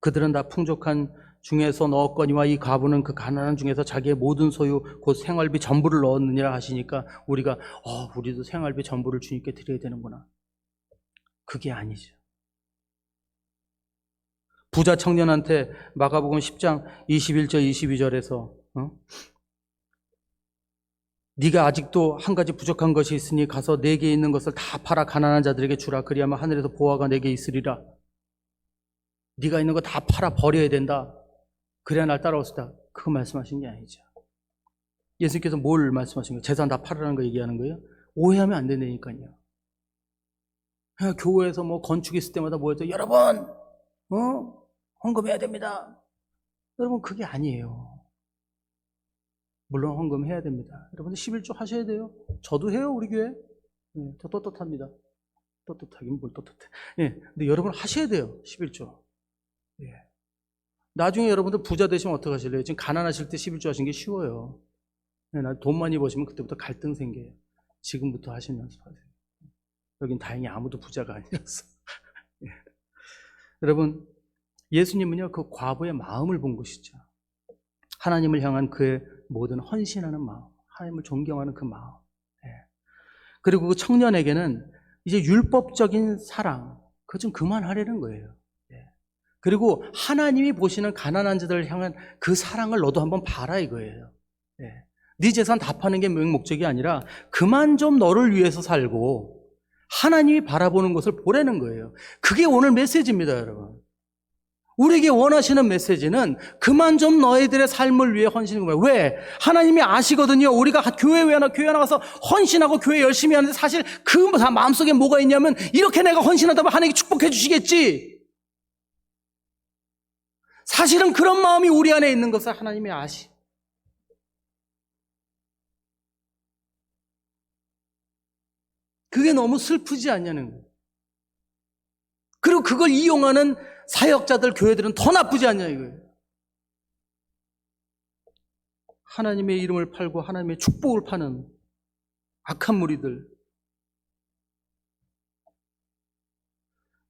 그들은 다 풍족한 중에서 넣었거니와 이 과부는 그 가난한 중에서 자기의 모든 소유 곧 생활비 전부를 넣었느니라 하시니까 우리가 우리도 생활비 전부를 주님께 드려야 되는구나. 그게 아니죠. 부자 청년한테 마가복음 10장 21절 22절에서 네가 아직도 한 가지 부족한 것이 있으니 가서 내게 있는 것을 다 팔아 가난한 자들에게 주라. 그리하면 하늘에서 보화가 내게 있으리라. 네가 있는 거 다 팔아 버려야 된다. 그래야 날 따라올 수 있다. 그거 말씀하신 게 아니죠. 예수님께서 뭘 말씀하신 거예요? 재산 다 팔으라는 거 얘기하는 거예요? 오해하면 안 된다니까요. 교회에서 건축 있을 때마다 모여서 여러분 헌금해야 됩니다. 여러분 그게 아니에요. 물론 헌금해야 됩니다. 여러분들 11조 하셔야 돼요. 저도 해요, 우리 교회. 저 떳떳합니다. 떳떳하긴 뭘 떳떳해. 근데 여러분 하셔야 돼요, 11조. 나중에 여러분들 부자 되시면 어떻게 하실래요? 지금 가난하실 때 11조 하시는 게 쉬워요. 돈 많이 버시면 그때부터 갈등 생겨요. 지금부터 하시는 연습하세요. 여긴 다행히 아무도 부자가 아니라서. 여러분, 예수님은요, 그 과부의 마음을 본 것이죠. 하나님을 향한 그의 모든 헌신하는 마음, 하나님을 존경하는 그 마음. 그리고 그 청년에게는 이제 율법적인 사랑, 그거 좀 그만하려는 거예요. 그리고 하나님이 보시는 가난한 자들을 향한 그 사랑을 너도 한번 봐라 이거예요. 네 재산 다 파는 게 목적이 아니라 그만 좀 너를 위해서 살고 하나님이 바라보는 것을 보라는 거예요. 그게 오늘 메시지입니다, 여러분. 우리에게 원하시는 메시지는 그만 좀 너희들의 삶을 위해 헌신하는 거예요. 왜? 하나님이 아시거든요. 우리가 교회 나가서 헌신하고 교회 열심히 하는데 사실 그 마음속에 뭐가 있냐면 이렇게 내가 헌신하다 보면 하나님이 축복해 주시겠지. 사실은 그런 마음이 우리 안에 있는 것을 하나님이 아시. 그게 너무 슬프지 않냐는 거예요. 그리고 그걸 이용하는 사역자들, 교회들은 더 나쁘지 않냐 이거예요. 하나님의 이름을 팔고 하나님의 축복을 파는 악한 무리들.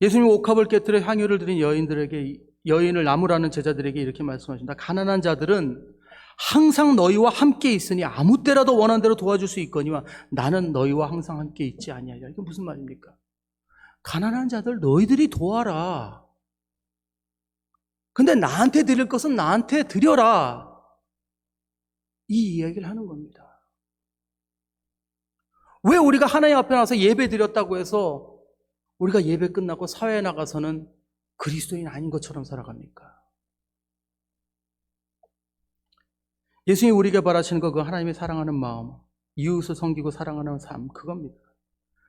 예수님 옥합을 깨뜨려 향유를 드린 여인을 나무라는 제자들에게 이렇게 말씀하십니다. 가난한 자들은 항상 너희와 함께 있으니 아무 때라도 원하는 대로 도와줄 수 있거니와 나는 너희와 항상 함께 있지 아니하리라. 이게 무슨 말입니까? 가난한 자들 너희들이 도와라. 근데 나한테 드릴 것은 나한테 드려라. 이 이야기를 하는 겁니다. 왜 우리가 하나님 앞에 나와서 예배 드렸다고 해서 우리가 예배 끝나고 사회에 나가서는 그리스도인 아닌 것처럼 살아갑니까? 예수님이 우리에게 바라시는 거, 그 하나님이 사랑하는 마음, 이웃을 섬기고 사랑하는 삶, 그겁니다.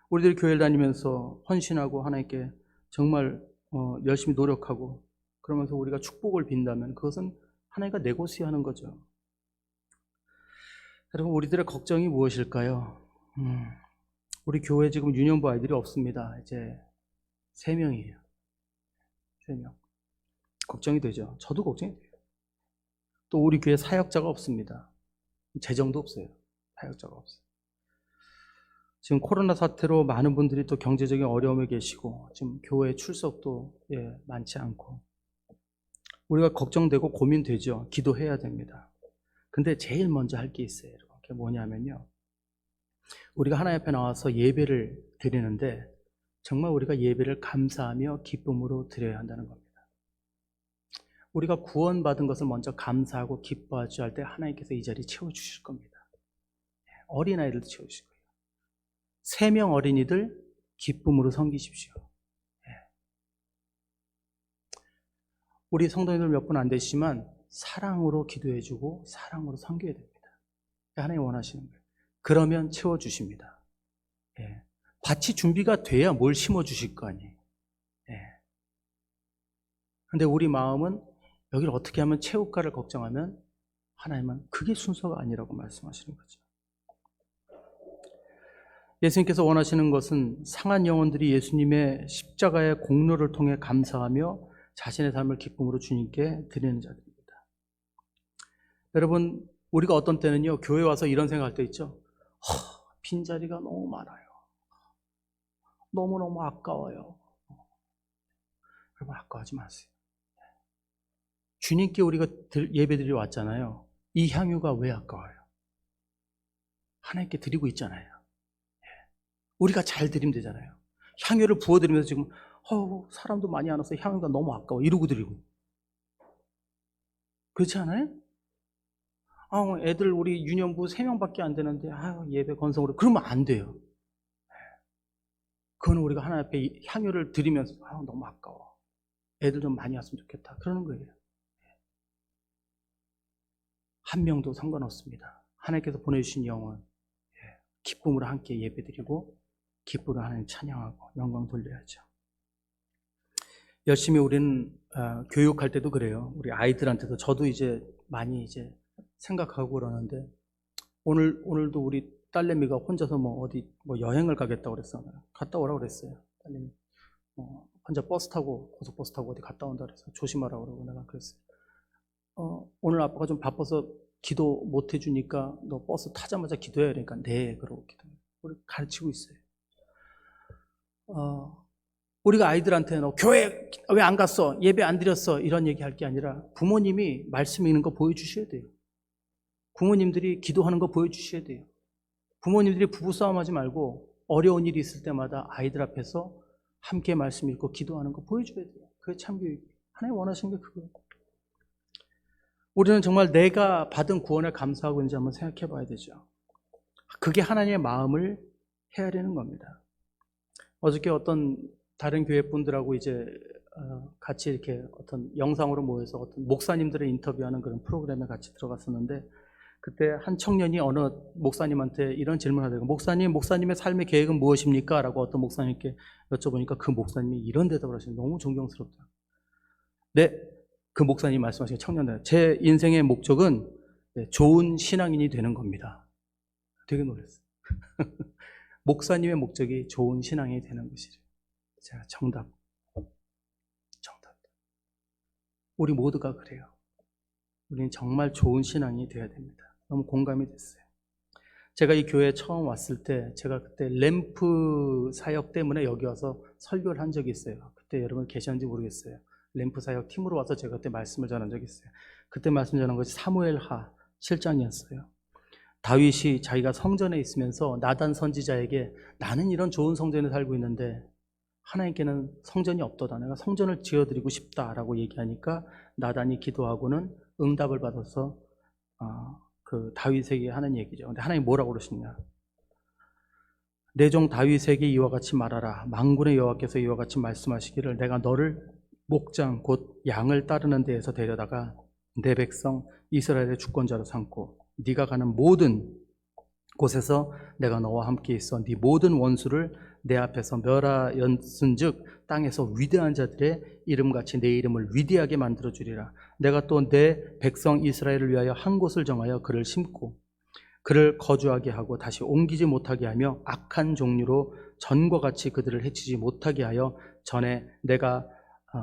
우리들이 교회를 다니면서 헌신하고 하나님께 정말 열심히 노력하고 그러면서 우리가 축복을 빈다면 그것은 하나님과 네고시하는 거죠. 여러분, 우리들의 걱정이 무엇일까요? 우리 교회 지금 유년부 아이들이 없습니다. 이제 3명이에요. 3명. 걱정이 되죠. 저도 걱정이 돼요. 또 우리 교회 사역자가 없습니다. 재정도 없어요. 사역자가 없어요. 지금 코로나 사태로 많은 분들이 또 경제적인 어려움에 계시고 지금 교회 출석도 많지 않고 우리가 걱정되고 고민되죠. 기도해야 됩니다. 근데 제일 먼저 할 게 있어요. 그게 뭐냐면요. 우리가 하나님 앞에 나와서 예배를 드리는데 정말 우리가 예배를 감사하며 기쁨으로 드려야 한다는 겁니다. 우리가 구원받은 것을 먼저 감사하고 기뻐하지 할 때 하나님께서 이 자리 채워주실 겁니다. 어린아이들도 채워주실 거예요. 3명 어린이들 기쁨으로 섬기십시오. 우리 성도님들 몇 분 안 되시지만 사랑으로 기도해주고 사랑으로 섬겨야 됩니다. 하나님 원하시는 거예요. 그러면 채워주십니다. 밭이 준비가 돼야 뭘 심어주실 거 아니에요. 그런데 우리 마음은 여기를 어떻게 하면 채울까를 걱정하면 하나님은 그게 순서가 아니라고 말씀하시는 거죠. 예수님께서 원하시는 것은 상한 영혼들이 예수님의 십자가의 공로를 통해 감사하며 자신의 삶을 기쁨으로 주님께 드리는 자들입니다. 여러분, 우리가 어떤 때는요, 교회 와서 이런 생각할 때 있죠. 빈자리가 너무 많아요. 너무너무 아까워요. 여러분, 아까워하지 마세요. 주님께 우리가 예배드리러 왔잖아요. 이 향유가 왜 아까워요? 하나님께 드리고 있잖아요. 우리가 잘 드리면 되잖아요. 향유를 부어드리면서 지금 사람도 많이 안 와서 향유가 너무 아까워 이러고 드리고. 그렇지 않아요? 애들 우리 유년부 3명밖에 안 되는데 예배 건성으로 그러면 안 돼요. 그건 우리가 하나님 앞에 향유를 드리면서 너무 아까워. 애들 좀 많이 왔으면 좋겠다. 그러는 거예요. 한 명도 상관없습니다. 하나님께서 보내주신 영혼 기쁨으로 함께 예배드리고 기쁨으로 하나님 찬양하고 영광 돌려야죠. 열심히 우리는 교육할 때도 그래요. 우리 아이들한테도 저도 이제 많이 이제 생각하고 그러는데 오늘도 우리 딸내미가 혼자서 어디 여행을 가겠다고 그랬어. 갔다 오라고 그랬어요. 딸내미 혼자 버스 타고 고속버스 타고 어디 갔다 온다 그래서 조심하라고 그러고 내가 그랬어요. 오늘 아빠가 좀 바빠서 기도 못 해주니까 너 버스 타자마자 기도해야 되니까 네 그러고 기도해요. 우리 가르치고 있어요. 우리가 아이들한테 너 교회 왜 안 갔어? 예배 안 드렸어? 이런 얘기 할 게 아니라 부모님이 말씀 읽는 거 보여주셔야 돼요. 부모님들이 기도하는 거 보여주셔야 돼요. 부모님들이 부부싸움하지 말고 어려운 일이 있을 때마다 아이들 앞에서 함께 말씀 읽고 기도하는 거 보여줘야 돼요. 그게 참교육. 하나님 원하시는 게 그거예요. 우리는 정말 내가 받은 구원에 감사하고 있는지 한번 생각해 봐야 되죠. 그게 하나님의 마음을 헤아리는 겁니다. 어저께 어떤 다른 교회 분들하고 이제 같이 이렇게 어떤 영상으로 모여서 어떤 목사님들을 인터뷰하는 그런 프로그램에 같이 들어갔었는데, 그때 한 청년이 어느 목사님한테 이런 질문을 하더라고요. 목사님의 삶의 계획은 무엇입니까? 라고 어떤 목사님께 여쭤보니까 그 목사님이 이런 대답을 하시는, 너무 존경스럽다. 네, 그 목사님이 말씀하신 청년들, 제 인생의 목적은 좋은 신앙인이 되는 겁니다. 되게 놀랐어요. 목사님의 목적이 좋은 신앙인이 되는 것이죠. 제가 정답. 우리 모두가 그래요. 우리는 정말 좋은 신앙이 되어야 됩니다. 너무 공감이 됐어요. 제가 이 교회에 처음 왔을 때, 제가 그때 램프 사역 때문에 여기 와서 설교를 한 적이 있어요. 그때 여러분 계셨는지 모르겠어요. 램프 사역 팀으로 와서 제가 그때 말씀을 전한 적이 있어요. 그때 말씀 전한 것이 사무엘하 실장이었어요. 다윗이 자기가 성전에 있으면서 나단 선지자에게, 나는 이런 좋은 성전에 살고 있는데 하나님께는 성전이 없도다, 내가 성전을 지어드리고 싶다라고 얘기하니까 나단이 기도하고는 응답을 받아서 그 다윗에게 하는 얘기죠. 근데 하나님 뭐라고 그러시냐? 내 종 다윗에게 이와 같이 말하라. 만군의 여호와께서 이와 같이 말씀하시기를, 내가 너를 목장 곧 양을 따르는 데에서 데려다가 내 백성 이스라엘의 주권자로 삼고 네가 가는 모든 곳에서 내가 너와 함께 있어 네 모든 원수를 내 앞에서 멸하였은즉 땅에서 위대한 자들의 이름같이 내 이름을 위대하게 만들어 주리라. 내가 또 내 백성 이스라엘을 위하여 한 곳을 정하여 그를 심고 그를 거주하게 하고 다시 옮기지 못하게 하며 악한 종류로 전과 같이 그들을 해치지 못하게 하여 전에 내가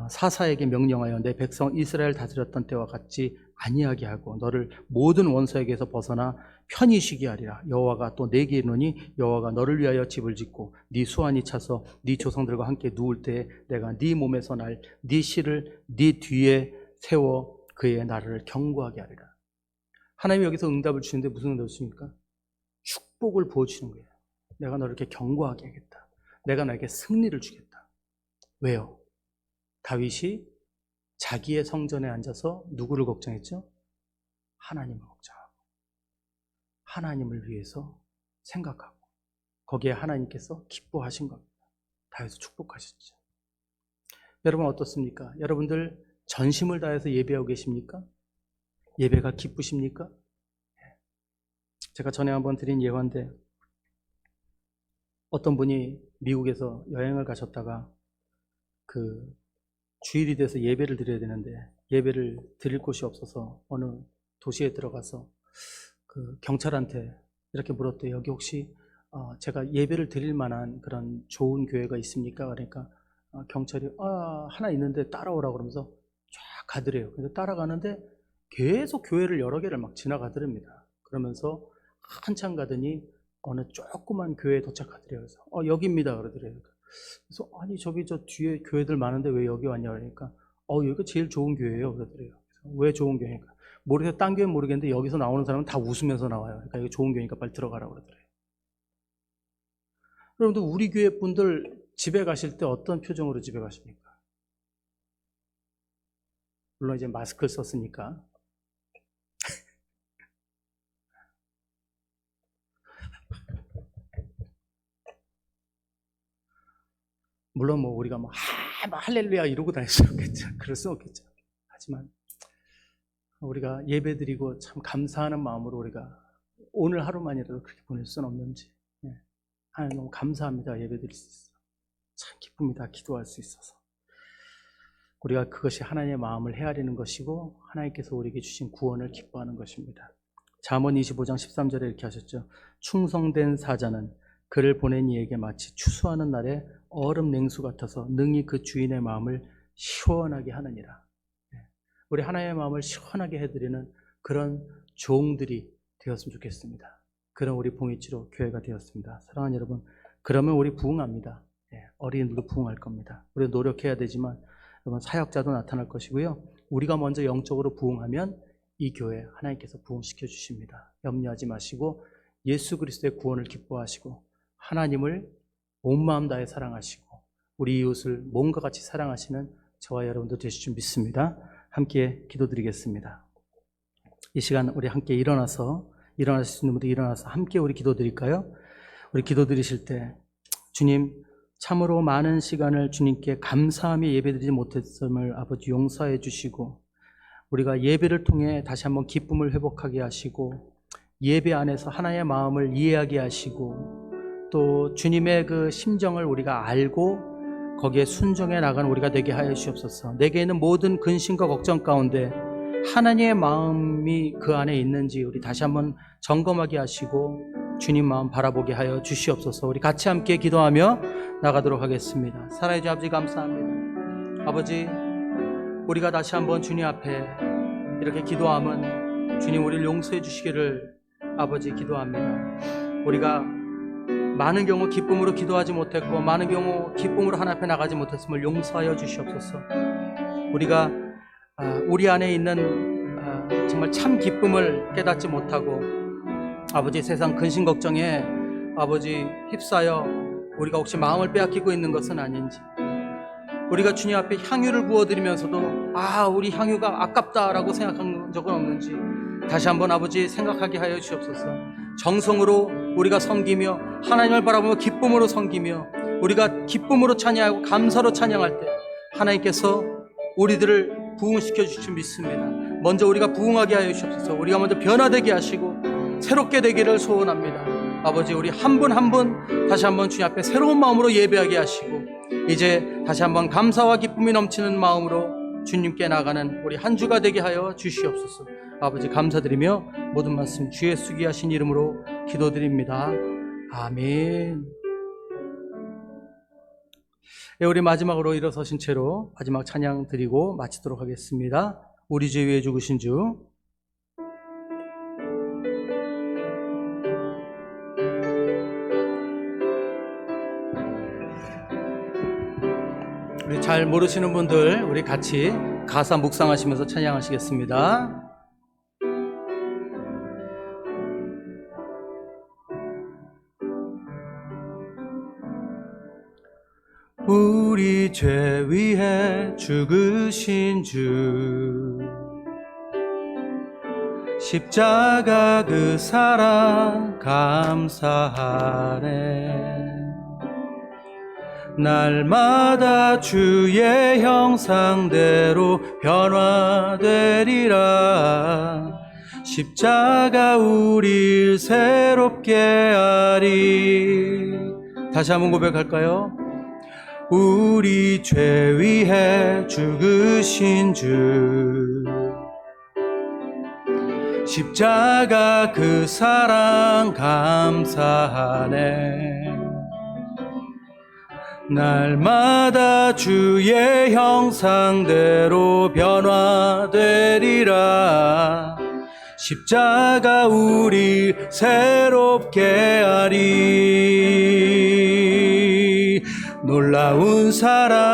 사사에게 명령하여 내 백성 이스라엘 다스렸던 때와 같이 아니하게 하고 너를 모든 원수에게서 벗어나 편히 쉬게 하리라. 여호와가 또 내게 이르노니 여호와가 너를 위하여 집을 짓고 네 수완이 차서 네 조상들과 함께 누울 때에 내가 네 몸에서 날 네 씨를 네 뒤에 세워 그의 나라를 견고하게 하리라. 하나님이 여기서 응답을 주시는데 무슨 응답을 주십니까? 축복을 부어주시는 거예요. 내가 너를 이렇게 견고하게 하겠다. 내가 너에게 승리를 주겠다. 왜요? 다윗이 자기의 성전에 앉아서 누구를 걱정했죠? 하나님을 걱정하고 하나님을 위해서 생각하고 거기에 하나님께서 기뻐하신 겁니다. 다윗을 축복하셨죠. 여러분 어떻습니까? 여러분들 전심을 다해서 예배하고 계십니까? 예배가 기쁘십니까? 제가 전에 한번 드린 예화인데, 어떤 분이 미국에서 여행을 가셨다가 그 주일이 돼서 예배를 드려야 되는데 예배를 드릴 곳이 없어서 어느 도시에 들어가서 그 경찰한테 이렇게 물었대요. 여기 혹시 제가 예배를 드릴 만한 그런 좋은 교회가 있습니까? 그러니까 경찰이 하나 있는데 따라오라고 그러면서 쫙 가더래요. 그래서 따라가는데 계속 교회를 여러 개를 막 지나가더랍니다. 그러면서 한참 가더니 어느 조그만 교회에 도착하더래요. 그래서 여기입니다 그러더래요. 그래서 아니 저기 저 뒤에 교회들 많은데 왜 여기 왔냐 그러니까 여기가 제일 좋은 교회예요 그러더래요. 그래서 왜 좋은 교회니까 모르겠어요. 딴 교회는 모르겠는데 여기서 나오는 사람은 다 웃으면서 나와요. 그러니까 이거 좋은 교회니까 빨리 들어가라고 그러더래요. 여러분들 우리 교회 분들 집에 가실 때 어떤 표정으로 집에 가십니까? 물론 이제 마스크를 썼으니까 물론 뭐 우리가 막 할렐루야 이러고 다닐 수 없겠죠. 그럴 수 없겠죠. 하지만 우리가 예배드리고 참 감사하는 마음으로 우리가 오늘 하루만이라도 그렇게 보낼 수는 없는지, 하나님 너무 감사합니다. 예배드릴 수 있어요. 참 기쁩니다. 기도할 수 있어서. 우리가 그것이 하나님의 마음을 헤아리는 것이고 하나님께서 우리에게 주신 구원을 기뻐하는 것입니다. 잠언 25장 13절에 이렇게 하셨죠. 충성된 사자는 그를 보낸 이에게 마치 추수하는 날에 얼음 냉수 같아서 능히 그 주인의 마음을 시원하게 하느니라. 우리 하나님의 마음을 시원하게 해드리는 그런 종들이 되었으면 좋겠습니다. 그런 우리 봉이치로 교회가 되었습니다. 사랑하는 여러분, 그러면 우리 부흥합니다. 어린이들도 부흥할 겁니다. 우리 노력해야 되지만 여러분 사역자도 나타날 것이고요. 우리가 먼저 영적으로 부흥하면 이 교회 하나님께서 부흥시켜 주십니다. 염려하지 마시고 예수 그리스도의 구원을 기뻐하시고 하나님을 온 마음 다해 사랑하시고 우리 이웃을 몸과 같이 사랑하시는 저와 여러분도 되실 줄 믿습니다. 함께 기도드리겠습니다. 이 시간 우리 함께 일어나실 수 있는 분들 일어나서 함께 우리 기도드릴까요? 우리 기도드리실 때 주님 참으로 많은 시간을 주님께 감사하며 예배드리지 못했음을 아버지 용서해 주시고, 우리가 예배를 통해 다시 한번 기쁨을 회복하게 하시고, 예배 안에서 하나의 마음을 이해하게 하시고, 또 주님의 그 심정을 우리가 알고 거기에 순종해 나가는 우리가 되게 하여 주옵소서. 내게 있는 모든 근심과 걱정 가운데 하나님의 마음이 그 안에 있는지 우리 다시 한번 점검하게 하시고 주님 마음 바라보게 하여 주시옵소서. 우리 같이 함께 기도하며 나가도록 하겠습니다. 사랑해 주신 아버지 감사합니다. 아버지, 우리가 다시 한번 주님 앞에 이렇게 기도하면 주님 우리를 용서해 주시기를 아버지 기도합니다. 우리가 많은 경우 기쁨으로 기도하지 못했고 많은 경우 기쁨으로 하나님 앞에 나가지 못했음을 용서하여 주시옵소서. 우리가 우리 안에 있는 정말 참 기쁨을 깨닫지 못하고 아버지 세상 근심 걱정에 아버지 휩싸여 우리가 혹시 마음을 빼앗기고 있는 것은 아닌지, 우리가 주님 앞에 향유를 부어드리면서도 우리 향유가 아깝다라고 생각한 적은 없는지 다시 한번 아버지 생각하게 하여 주시옵소서. 정성으로 우리가 섬기며 하나님을 바라보며 기쁨으로 섬기며 우리가 기쁨으로 찬양하고 감사로 찬양할 때 하나님께서 우리들을 부흥시켜 주실 줄 믿습니다. 먼저 우리가 부흥하게 하여 주시옵소서. 우리가 먼저 변화되게 하시고 새롭게 되기를 소원합니다. 아버지, 우리 한 분 한 분 다시 한번 주님 앞에 새로운 마음으로 예배하게 하시고 이제 다시 한번 감사와 기쁨이 넘치는 마음으로 주님께 나가는 우리 한 주가 되게 하여 주시옵소서. 아버지 감사드리며 모든 말씀 주 예수 귀하신 이름으로 기도드립니다. 아멘. 우리 마지막으로 일어서신 채로 마지막 찬양 드리고 마치도록 하겠습니다. 우리 주 위에 죽으신 주. 우리 잘 모르시는 분들 우리 같이 가사 묵상하시면서 찬양하시겠습니다. 우리 죄 위해 죽으신 주, 십자가 그 사랑 감사하네. 날마다 주의 형상대로 변화되리라. 십자가 우릴 새롭게 하리. 다시 한번 고백할까요? 우리 죄 위해 죽으신 주, 십자가 그 사랑 감사하네. 날마다 주의 형상대로 변화되리라. 십자가 우리 새롭게 하리. 놀라운 사랑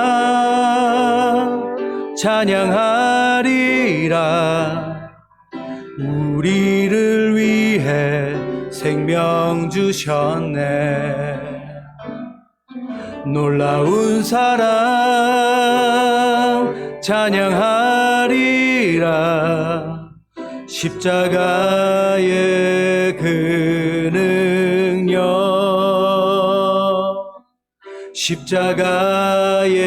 찬양하리라. 우리를 위해 생명 주셨네. 놀라운 사랑 찬양하리라. 십자가의 그 능력, 십자가의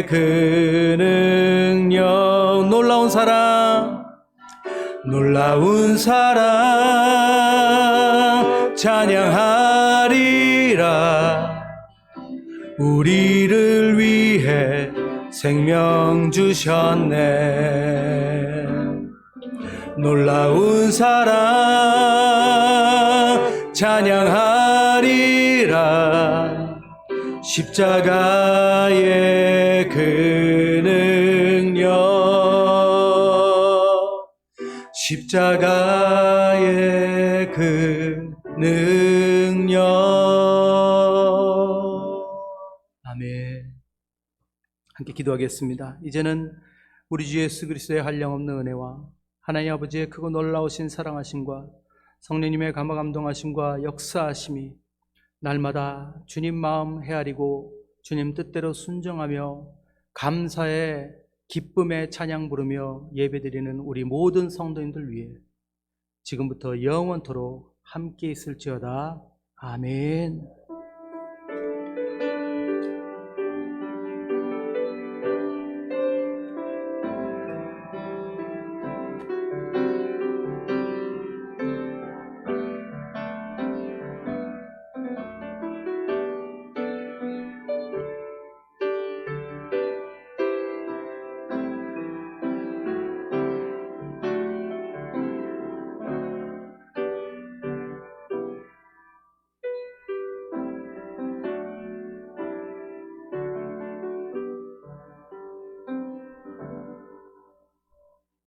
그 능력. 놀라운 사랑, 놀라운 사랑 찬양하리라. 우리를 위해 생명 주셨네. 놀라운 사랑 찬양하리라. 십자가의 그 능력, 십자가의 그 능력. 아멘. 함께 기도하겠습니다. 이제는 우리 주 예수 그리스도의 한량없는 은혜와 하나님 아버지의 크고 놀라우신 사랑하심과 성령님의 감화감동하심과 역사하심이 날마다 주님 마음 헤아리고 주님 뜻대로 순종하며 감사의 기쁨의 찬양 부르며 예배드리는 우리 모든 성도님들 위해 지금부터 영원토록 함께 있을지어다. 아멘.